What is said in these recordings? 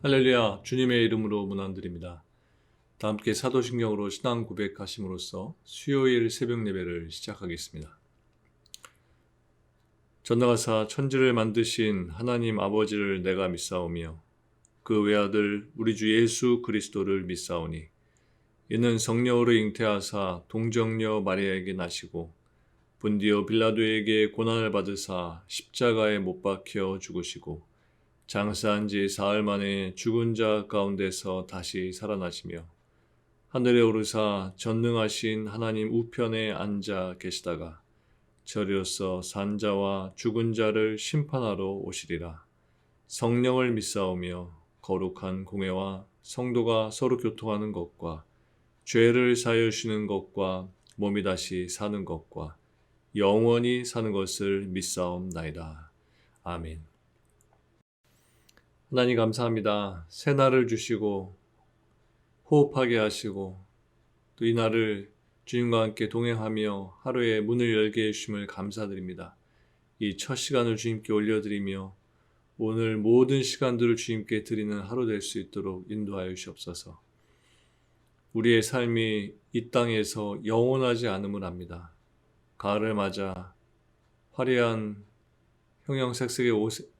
할렐루야, 주님의 이름으로 문안드립니다. 다 함께 사도신경으로 신앙 고백하심으로써 수요일 새벽 예배를 시작하겠습니다. 전능하사 천지를 만드신 하나님 아버지를 내가 믿사오며 그 외아들 우리 주 예수 그리스도를 믿사오니 이는 성령으로 잉태하사 동정녀 마리아에게 나시고 본디오 빌라도에게 고난을 받으사 십자가에 못 박혀 죽으시고 장사한 지 사흘 만에 죽은 자 가운데서 다시 살아나시며 하늘에 오르사 전능하신 하나님 우편에 앉아 계시다가 저리로서 산 자와 죽은 자를 심판하러 오시리라. 성령을 믿사오며 거룩한 공회와 성도가 서로 교통하는 것과 죄를 사하여 주시는 것과 몸이 다시 사는 것과 영원히 사는 것을 믿사옵나이다. 아멘. 하나님 감사합니다. 새 날을 주시고 호흡하게 하시고 또 이 날을 주님과 함께 동행하며 하루의 문을 열게 해주심을 감사드립니다. 이 첫 시간을 주님께 올려드리며 오늘 모든 시간들을 주님께 드리는 하루 될 수 있도록 인도하여 주시옵소서. 우리의 삶이 이 땅에서 영원하지 않음을 압니다. 가을을 맞아 화려한 형형색색의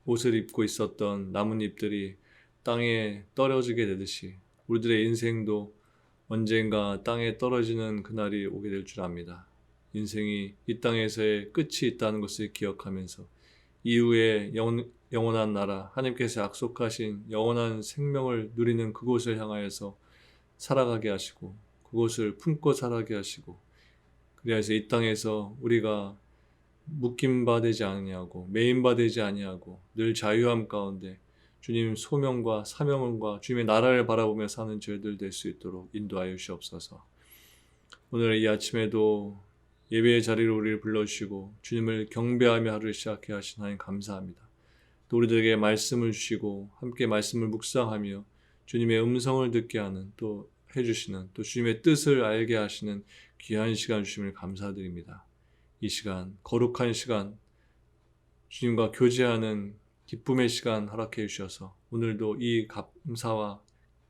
옷을 입고 있었던 나뭇잎들이 땅에 떨어지게 되듯이 우리들의 인생도 언젠가 땅에 떨어지는 그날이 오게 될 줄 압니다. 인생이 이 땅에서의 끝이 있다는 것을 기억하면서 이후에 영원한 나라, 하나님께서 약속하신 영원한 생명을 누리는 그곳을 향하여서 살아가게 하시고 그곳을 품고 살아가게 하시고 그래서 이 땅에서 우리가 묶임바 되지 아니하고 매임바 되지 아니하고 늘 자유함 가운데 주님 소명과 사명과 주님의 나라를 바라보며 사는 저희들 될 수 있도록 인도하여 주시옵소서. 오늘 이 아침에도 예배의 자리로 우리를 불러주시고 주님을 경배하며 하루를 시작해 하신 하나님 감사합니다. 또 우리들에게 말씀을 주시고 함께 말씀을 묵상하며 주님의 음성을 듣게 하는 또 해주시는 또 주님의 뜻을 알게 하시는 귀한 시간 주심을 감사드립니다. 이 시간, 거룩한 시간, 주님과 교제하는 기쁨의 시간 허락해 주셔서 오늘도 이 감사와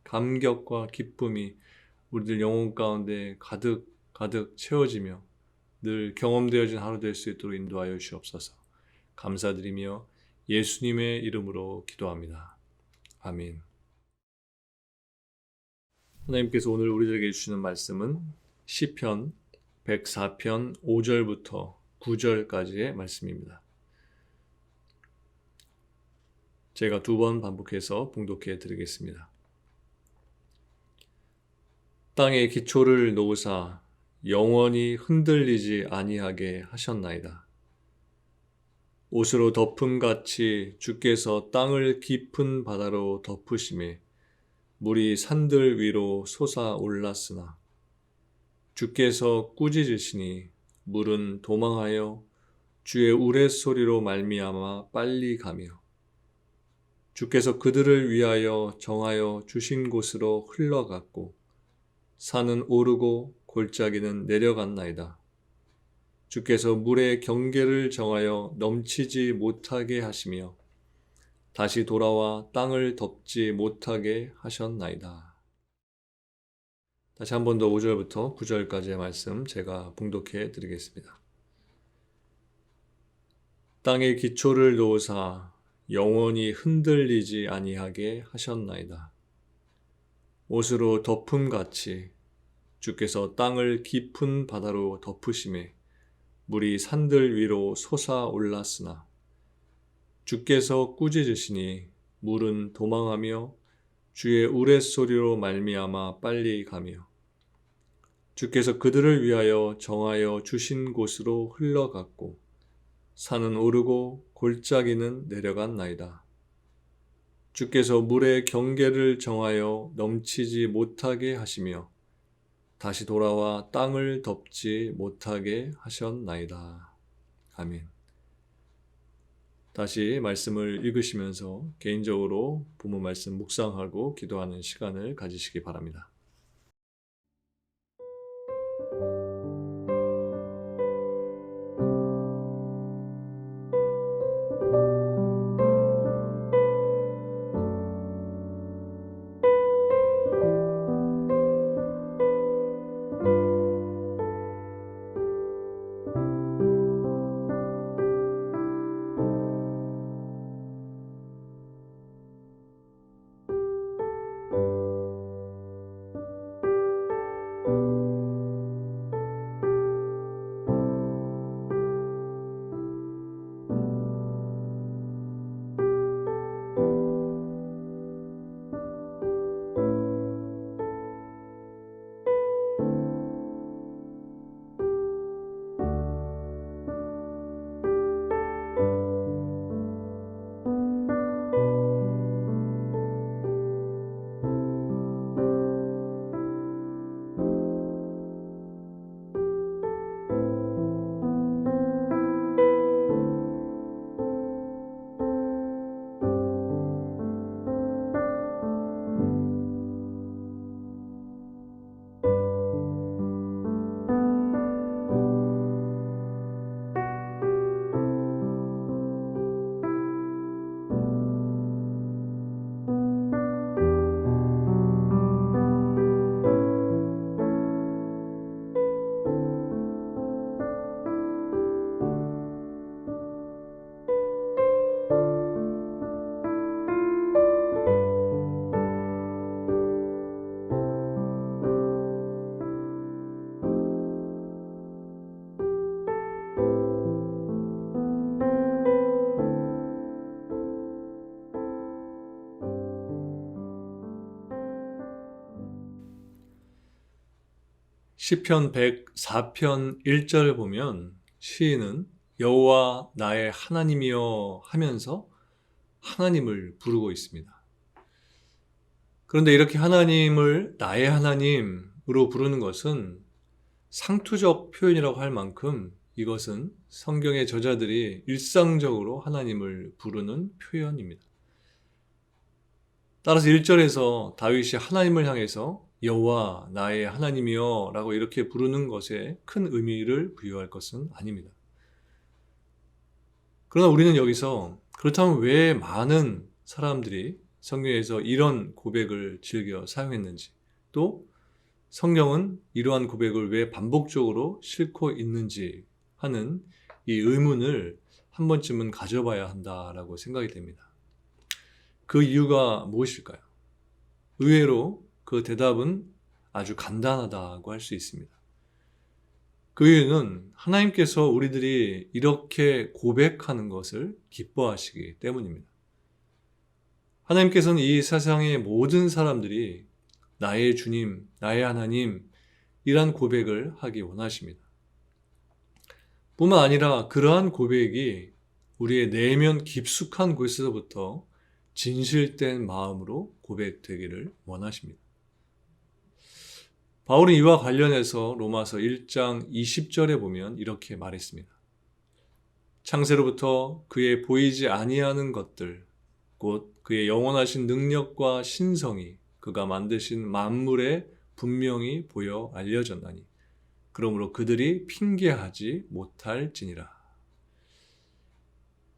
감격과 기쁨이 우리들 영혼 가운데 가득 채워지며 늘 경험되어진 하루 될 수 있도록 인도하여 주시옵소서. 감사드리며 예수님의 이름으로 기도합니다. 아멘. 하나님께서 오늘 우리들에게 주시는 말씀은 시편 104편 5절부터 9절까지의 말씀입니다. 제가 2번 반복해서 봉독해 드리겠습니다. 땅에 기초를 놓으사 영원히 흔들리지 아니하게 하셨나이다. 옷으로 덮음같이 주께서 땅을 깊은 바다로 덮으심에 물이 산들 위로 솟아올랐으나 주께서 꾸짖으시니 물은 도망하여 주의 우레소리로 말미암아 빨리 가며 주께서 그들을 위하여 정하여 주신 곳으로 흘러갔고 산은 오르고 골짜기는 내려갔나이다. 주께서 물의 경계를 정하여 넘치지 못하게 하시며 다시 돌아와 땅을 덮지 못하게 하셨나이다. 다시 한 번 더 5절부터 9절까지의 말씀 제가 봉독해 드리겠습니다. 땅의 기초를 놓으사 영원히 흔들리지 아니하게 하셨나이다. 옷으로 덮음같이 주께서 땅을 깊은 바다로 덮으심에 물이 산들 위로 솟아올랐으나 주께서 꾸짖으시니 물은 도망하며 주의 우레소리로 말미암아 빨리 가며 주께서 그들을 위하여 정하여 주신 곳으로 흘러갔고 산은 오르고 골짜기는 내려갔나이다. 주께서 물의 경계를 정하여 넘치지 못하게 하시며 다시 돌아와 땅을 덮지 못하게 하셨나이다. 아멘. 다시 말씀을 읽으시면서 개인적으로 본문 말씀 묵상하고 기도하는 시간을 가지시기 바랍니다. 시편 104편 1절을 보면 시인은 여호와 나의 하나님이여 하면서 하나님을 부르고 있습니다. 그런데 이렇게 하나님을 나의 하나님으로 부르는 것은 상투적 표현이라고 할 만큼 이것은 성경의 저자들이 일상적으로 하나님을 부르는 표현입니다. 따라서 1절에서 다윗이 하나님을 향해서 여호와 나의 하나님이여 라고 이렇게 부르는 것에 큰 의미를 부여할 것은 아닙니다. 그러나 우리는 여기서 그렇다면 왜 많은 사람들이 성경에서 이런 고백을 즐겨 사용했는지, 또 성경은 이러한 고백을 왜 반복적으로 싣고 있는지 하는 이 의문을 한 번쯤은 가져봐야 한다라고 생각이 됩니다. 그 이유가 무엇일까요? 의외로 그 대답은 아주 간단하다고 할 수 있습니다. 그 이유는 하나님께서 우리들이 이렇게 고백하는 것을 기뻐하시기 때문입니다. 하나님께서는 이 세상의 모든 사람들이 나의 주님, 나의 하나님 이란 고백을 하기 원하십니다. 뿐만 아니라 그러한 고백이 우리의 내면 깊숙한 곳에서부터 진실된 마음으로 고백되기를 원하십니다. 바울은 이와 관련해서 로마서 1장 20절에 보면 이렇게 말했습니다. 창세로부터 그의 보이지 아니하는 것들, 곧 그의 영원하신 능력과 신성이 그가 만드신 만물에 분명히 보여 알려졌나니 그러므로 그들이 핑계하지 못할지니라.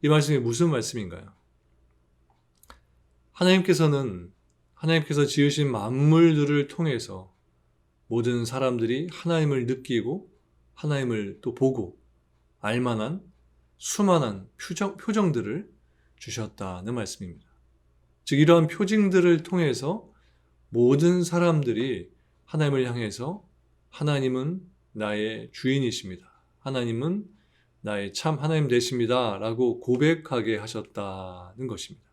이 말씀이 무슨 말씀인가요? 하나님께서 지으신 만물들을 통해서 모든 사람들이 하나님을 느끼고 하나님을 또 보고 알만한 수많은 표정들을 주셨다는 말씀입니다. 즉 이러한 표징들을 통해서 모든 사람들이 하나님을 향해서 하나님은 나의 주인이십니다. 하나님은 나의 참 하나님 되십니다. 라고 고백하게 하셨다는 것입니다.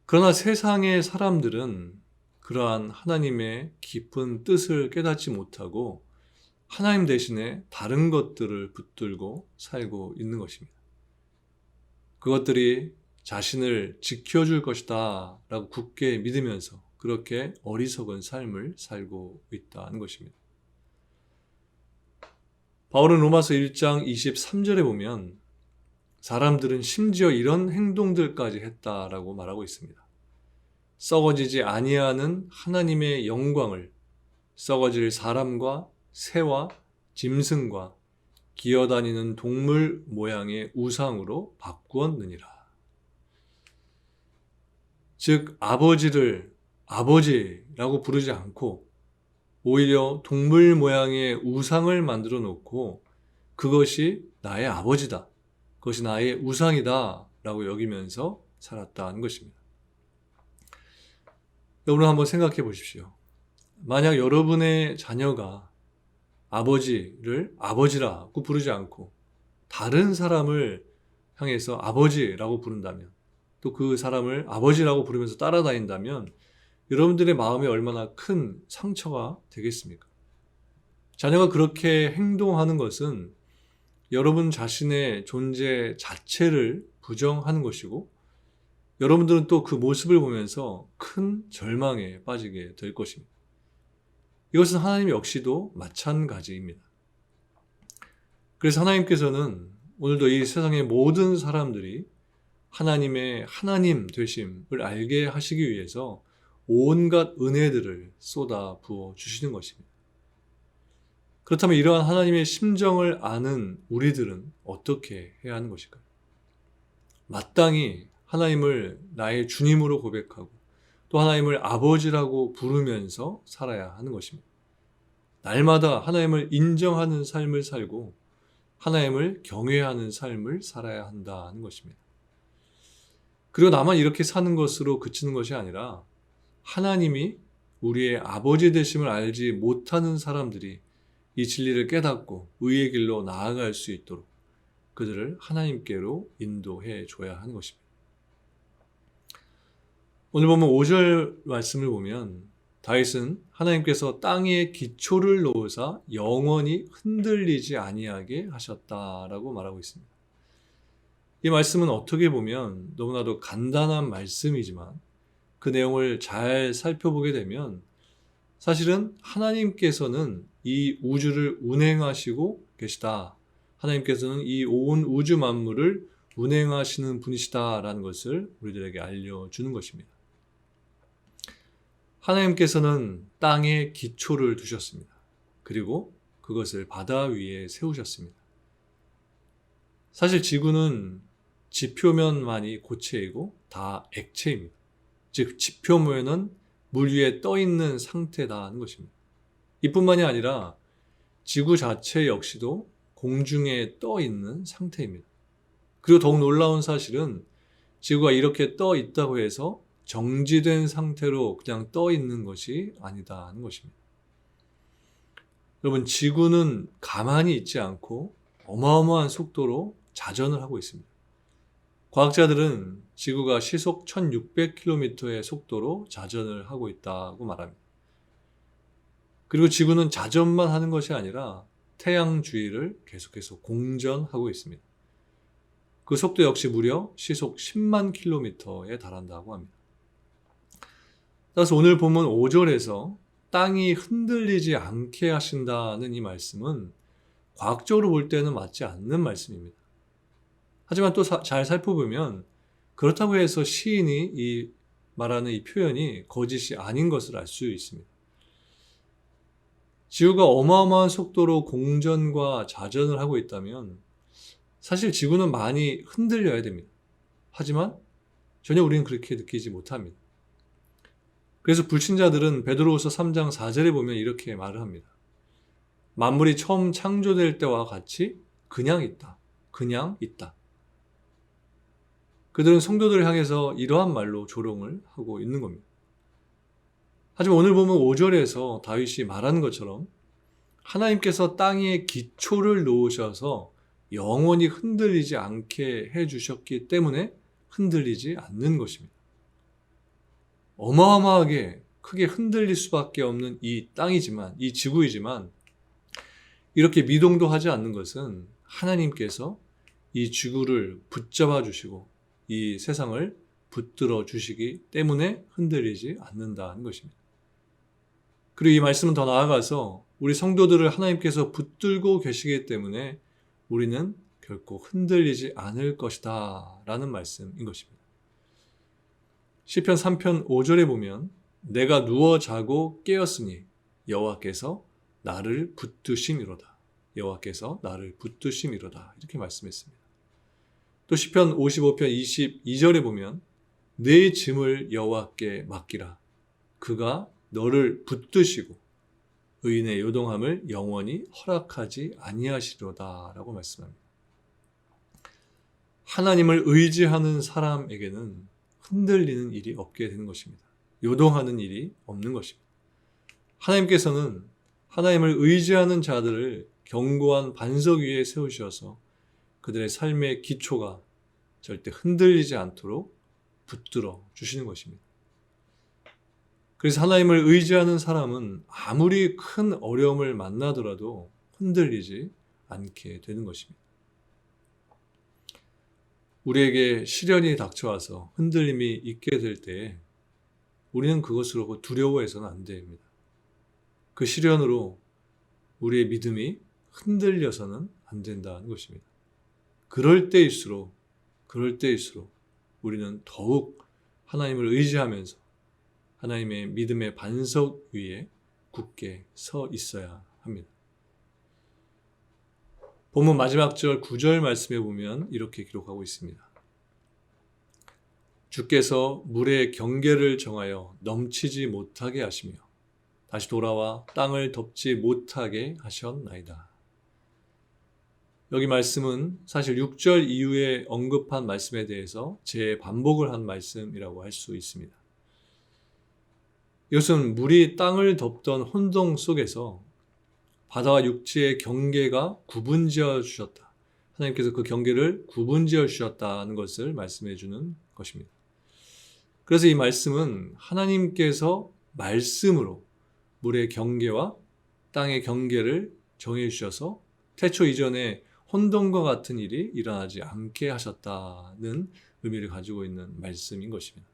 그러나 세상의 사람들은 그러한 하나님의 깊은 뜻을 깨닫지 못하고 하나님 대신에 다른 것들을 붙들고 살고 있는 것입니다. 그것들이 자신을 지켜줄 것이다 라고 굳게 믿으면서 그렇게 어리석은 삶을 살고 있다는 것입니다. 바울은 로마서 1장 23절에 보면 사람들은 심지어 이런 행동들까지 했다라고 말하고 있습니다. 썩어지지 아니하는 하나님의 영광을 썩어질 사람과 새와 짐승과 기어다니는 동물 모양의 우상으로 바꾸었느니라. 즉 아버지를 아버지라고 부르지 않고 오히려 동물 모양의 우상을 만들어 놓고 그것이 나의 아버지다. 그것이 나의 우상이다 라고 여기면서 살았다는 것입니다. 여러분 한번 생각해 보십시오. 만약 여러분의 자녀가 아버지를 아버지라고 부르지 않고 다른 사람을 향해서 아버지라고 부른다면 또 그 사람을 아버지라고 부르면서 따라다닌다면 여러분들의 마음에 얼마나 큰 상처가 되겠습니까? 자녀가 그렇게 행동하는 것은 여러분 자신의 존재 자체를 부정하는 것이고 여러분들은 또 그 모습을 보면서 큰 절망에 빠지게 될 것입니다. 이것은 하나님 역시도 마찬가지입니다. 그래서 하나님께서는 오늘도 이 세상의 모든 사람들이 하나님의 하나님 되심을 알게 하시기 위해서 온갖 은혜들을 쏟아 부어 주시는 것입니다. 그렇다면 이러한 하나님의 심정을 아는 우리들은 어떻게 해야 하는 것일까요? 마땅히 하나님을 나의 주님으로 고백하고 또 하나님을 아버지라고 부르면서 살아야 하는 것입니다. 날마다 하나님을 인정하는 삶을 살고 하나님을 경외하는 삶을 살아야 한다는 것입니다. 그리고 나만 이렇게 사는 것으로 그치는 것이 아니라 하나님이 우리의 아버지 되심을 알지 못하는 사람들이 이 진리를 깨닫고 의의 길로 나아갈 수 있도록 그들을 하나님께로 인도해 줘야 하는 것입니다. 오늘 보면 5절 말씀을 보면 다윗은 하나님께서 땅에 기초를 놓으사 영원히 흔들리지 아니하게 하셨다라고 말하고 있습니다. 이 말씀은 어떻게 보면 너무나도 간단한 말씀이지만 그 내용을 잘 살펴보게 되면 사실은 하나님께서는 이 우주를 운행하시고 계시다. 하나님께서는 이 온 우주 만물을 운행하시는 분이시다라는 것을 우리들에게 알려주는 것입니다. 하나님께서는 땅에 기초를 두셨습니다. 그리고 그것을 바다 위에 세우셨습니다. 사실 지구는 지표면만이 고체이고 다 액체입니다. 즉 지표면은 물 위에 떠 있는 상태다는 것입니다. 이뿐만이 아니라 지구 자체 역시도 공중에 떠 있는 상태입니다. 그리고 더욱 놀라운 사실은 지구가 이렇게 떠 있다고 해서 정지된 상태로 그냥 떠 있는 것이 아니다는 것입니다. 여러분, 지구는 가만히 있지 않고 어마어마한 속도로 자전을 하고 있습니다. 과학자들은 지구가 시속 1600km의 속도로 자전을 하고 있다고 말합니다. 그리고 지구는 자전만 하는 것이 아니라 태양 주위를 계속해서 공전하고 있습니다. 그 속도 역시 무려 시속 10만 킬로미터에 달한다고 합니다. 따라서 오늘 본문 5절에서 땅이 흔들리지 않게 하신다는 이 말씀은 과학적으로 볼 때는 맞지 않는 말씀입니다. 하지만 또 잘 살펴보면 그렇다고 해서 시인이 말하는 이 표현이 거짓이 아닌 것을 알 수 있습니다. 지구가 어마어마한 속도로 공전과 자전을 하고 있다면 사실 지구는 많이 흔들려야 됩니다. 하지만 전혀 우리는 그렇게 느끼지 못합니다. 그래서 불신자들은 베드로후서 3장 4절에 보면 이렇게 말을 합니다. 만물이 처음 창조될 때와 같이 그냥 있다. 그냥 있다. 그들은 성도들을 향해서 이러한 말로 조롱을 하고 있는 겁니다. 하지만 오늘 보면 5절에서 다윗이 말하는 것처럼 하나님께서 땅에 기초를 놓으셔서 영원히 흔들리지 않게 해주셨기 때문에 흔들리지 않는 것입니다. 어마어마하게 크게 흔들릴 수밖에 없는 이 땅이지만, 이 지구이지만 이렇게 미동도 하지 않는 것은 하나님께서 이 지구를 붙잡아 주시고 이 세상을 붙들어 주시기 때문에 흔들리지 않는다는 것입니다. 그리고 이 말씀은 더 나아가서 우리 성도들을 하나님께서 붙들고 계시기 때문에 우리는 결코 흔들리지 않을 것이다 라는 말씀인 것입니다. 시편 3편 5절에 보면 내가 누워 자고 깨었으니 여호와께서 나를 붙드심이로다. 여호와께서 나를 붙드심이로다. 이렇게 말씀했습니다. 또 시편 55편 22절에 보면 내 짐을 여호와께 맡기라. 그가 너를 붙드시고 의인의 요동함을 영원히 허락하지 아니하시로다 라고 말씀합니다. 하나님을 의지하는 사람에게는 흔들리는 일이 없게 되는 것입니다. 요동하는 일이 없는 것입니다. 하나님께서는 하나님을 의지하는 자들을 견고한 반석 위에 세우셔서 그들의 삶의 기초가 절대 흔들리지 않도록 붙들어 주시는 것입니다. 그래서 하나님을 의지하는 사람은 아무리 큰 어려움을 만나더라도 흔들리지 않게 되는 것입니다. 우리에게 시련이 닥쳐와서 흔들림이 있게 될 때 우리는 그것으로 두려워해서는 안 됩니다. 그 시련으로 우리의 믿음이 흔들려서는 안 된다는 것입니다. 그럴 때일수록 우리는 더욱 하나님을 의지하면서 하나님의 믿음의 반석 위에 굳게 서 있어야 합니다. 본문 마지막 절 9절 말씀에 보면 이렇게 기록하고 있습니다. 주께서 물의 경계를 정하여 넘치지 못하게 하시며 다시 돌아와 땅을 덮지 못하게 하셨나이다. 여기 말씀은 사실 6절 이후에 언급한 말씀에 대해서 재반복을 한 말씀이라고 할 수 있습니다. 이것은 물이 땅을 덮던 혼동 속에서 바다와 육지의 경계가 구분지어 주셨다. 하나님께서 그 경계를 구분지어 주셨다는 것을 말씀해 주는 것입니다. 그래서 이 말씀은 하나님께서 말씀으로 물의 경계와 땅의 경계를 정해 주셔서 태초 이전에 혼돈과 같은 일이 일어나지 않게 하셨다는 의미를 가지고 있는 말씀인 것입니다.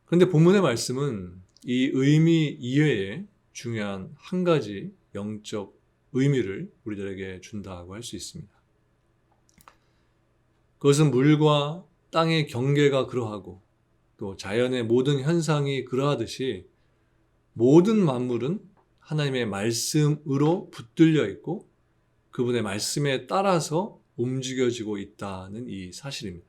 그런데 본문의 말씀은 이 의미 이외에 중요한 한 가지 영적 의미를 우리들에게 준다고 할 수 있습니다. 그것은 물과 땅의 경계가 그러하고 또 자연의 모든 현상이 그러하듯이 모든 만물은 하나님의 말씀으로 붙들려 있고 그분의 말씀에 따라서 움직여지고 있다는 이 사실입니다.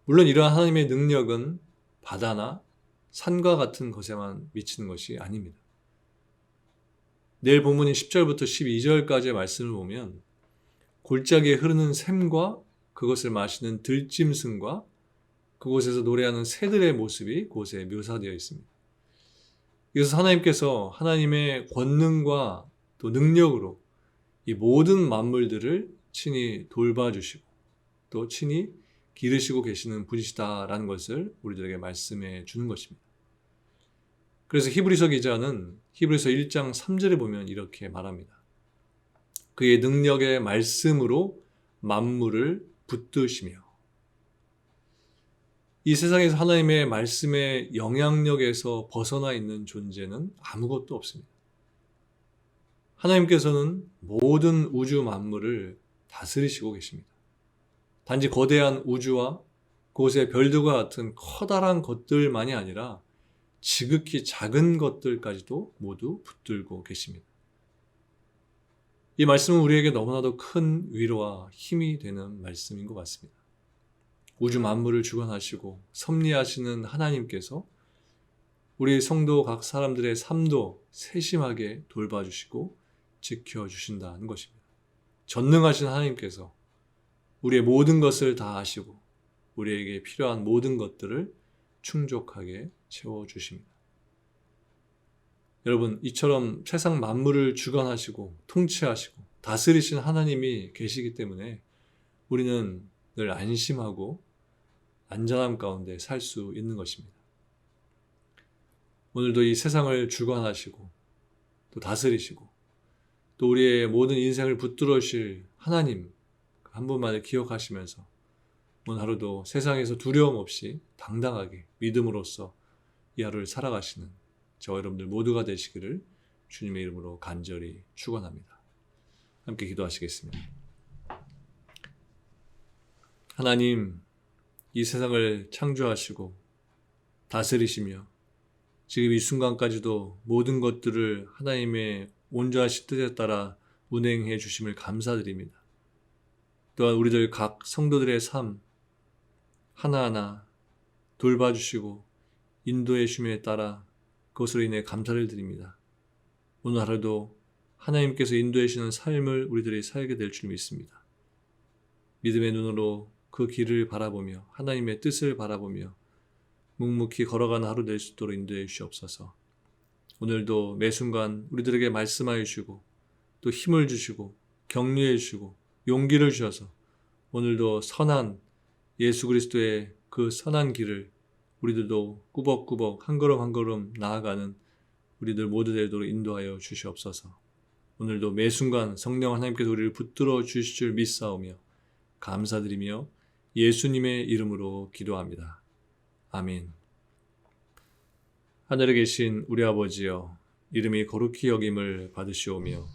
물론 이러한 하나님의 능력은 바다나 산과 같은 것에만 미치는 것이 아닙니다. 내일 본문인 10절부터 12절까지의 말씀을 보면 골짜기에 흐르는 샘과 그것을 마시는 들짐승과 그곳에서 노래하는 새들의 모습이 그곳에 묘사되어 있습니다. 이것은 하나님께서 하나님의 권능과 또 능력으로 이 모든 만물들을 친히 돌봐주시고 또 친히 기르시고 계시는 분이시다라는 것을 우리들에게 말씀해 주는 것입니다. 그래서 히브리서 기자는 히브리서 1장 3절에 보면 이렇게 말합니다. 그의 능력의 말씀으로 만물을 붙드시며 이 세상에서 하나님의 말씀의 영향력에서 벗어나 있는 존재는 아무것도 없습니다. 하나님께서는 모든 우주 만물을 다스리시고 계십니다. 단지 거대한 우주와 그곳의 별들과 같은 커다란 것들만이 아니라 지극히 작은 것들까지도 모두 붙들고 계십니다. 이 말씀은 우리에게 너무나도 큰 위로와 힘이 되는 말씀인 것 같습니다. 우주 만물을 주관하시고 섭리하시는 하나님께서 우리 성도 각 사람들의 삶도 세심하게 돌봐주시고 지켜주신다는 것입니다. 전능하신 하나님께서 우리의 모든 것을 다 아시고 우리에게 필요한 모든 것들을 충족하게 채워주십니다. 여러분, 이처럼 세상 만물을 주관하시고 통치하시고 다스리신 하나님이 계시기 때문에 우리는 늘 안심하고 안전함 가운데 살 수 있는 것입니다. 오늘도 이 세상을 주관하시고 또 다스리시고 또 우리의 모든 인생을 붙들으실 하나님 한 분만을 기억하시면서 오늘 하루도 세상에서 두려움 없이 당당하게 믿음으로써 이 하루를 살아가시는 저와 여러분들 모두가 되시기를 주님의 이름으로 간절히 축원합니다. 함께 기도하시겠습니다. 하나님, 이 세상을 창조하시고 다스리시며 지금 이 순간까지도 모든 것들을 하나님의 온전하신 뜻에 따라 운행해 주심을 감사드립니다. 또한 우리들 각 성도들의 삶 하나하나 돌봐주시고 인도해 주심에 따라 그것으로 인해 감사를 드립니다. 오늘 하루도 하나님께서 인도해 주시는 삶을 우리들이 살게 될 줄 믿습니다. 믿음의 눈으로 그 길을 바라보며 하나님의 뜻을 바라보며 묵묵히 걸어가는 하루 될 수 있도록 인도해 주시옵소서. 오늘도 매 순간 우리들에게 말씀하여 주시고 또 힘을 주시고 격려해 주시고 용기를 주셔서 오늘도 선한 예수 그리스도의 그 선한 길을 우리들도 꾸벅꾸벅 한 걸음 한 걸음 나아가는 우리들 모두 되도록 인도하여 주시옵소서. 오늘도 매 순간 성령 하나님께서 우리를 붙들어 주실 줄 믿사오며 감사드리며 예수님의 이름으로 기도합니다. 아멘. 하늘에 계신 우리 아버지여, 이름이 거룩히 여김을 받으시오며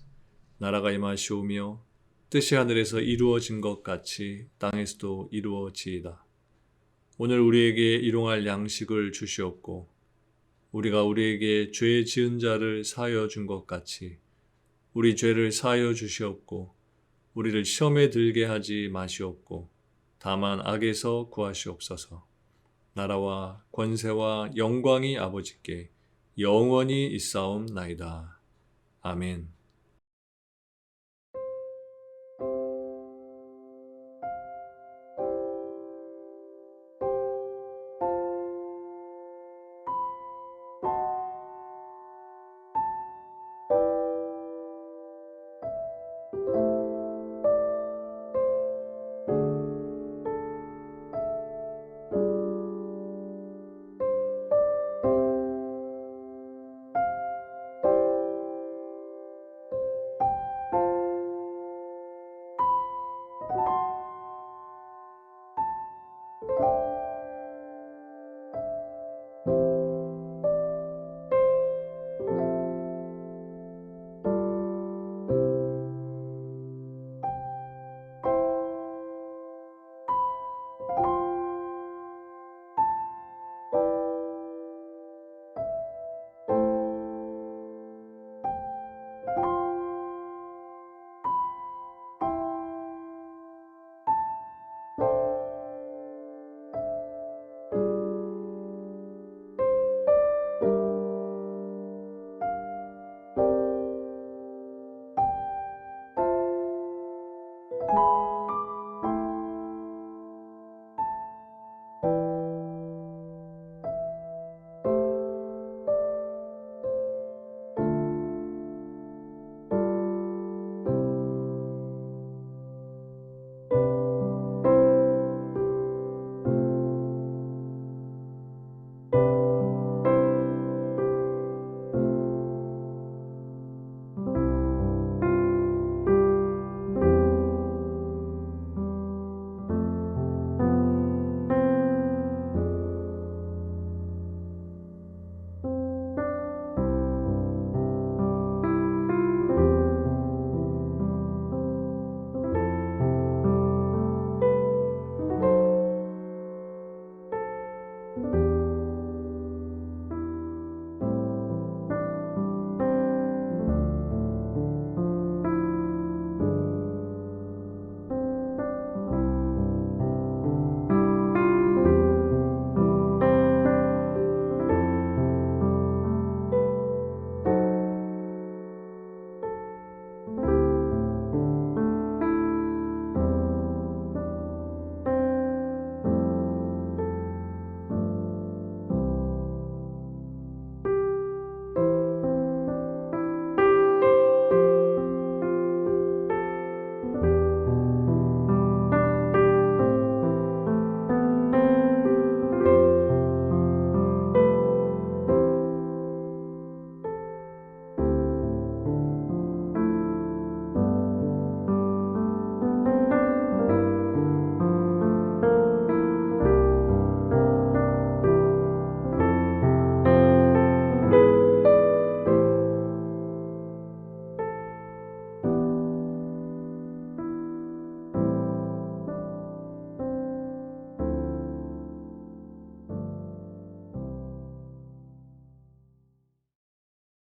나라가 임하시오며 뜻이 하늘에서 이루어진 것 같이 땅에서도 이루어지이다. 오늘 우리에게 일용할 양식을 주시옵고 우리가 우리에게 죄 지은 자를 사하여 준 것 같이 우리 죄를 사하여 주시옵고 우리를 시험에 들게 하지 마시옵고 다만 악에서 구하시옵소서. 나라와 권세와 영광이 아버지께 영원히 있사옵나이다. 아멘.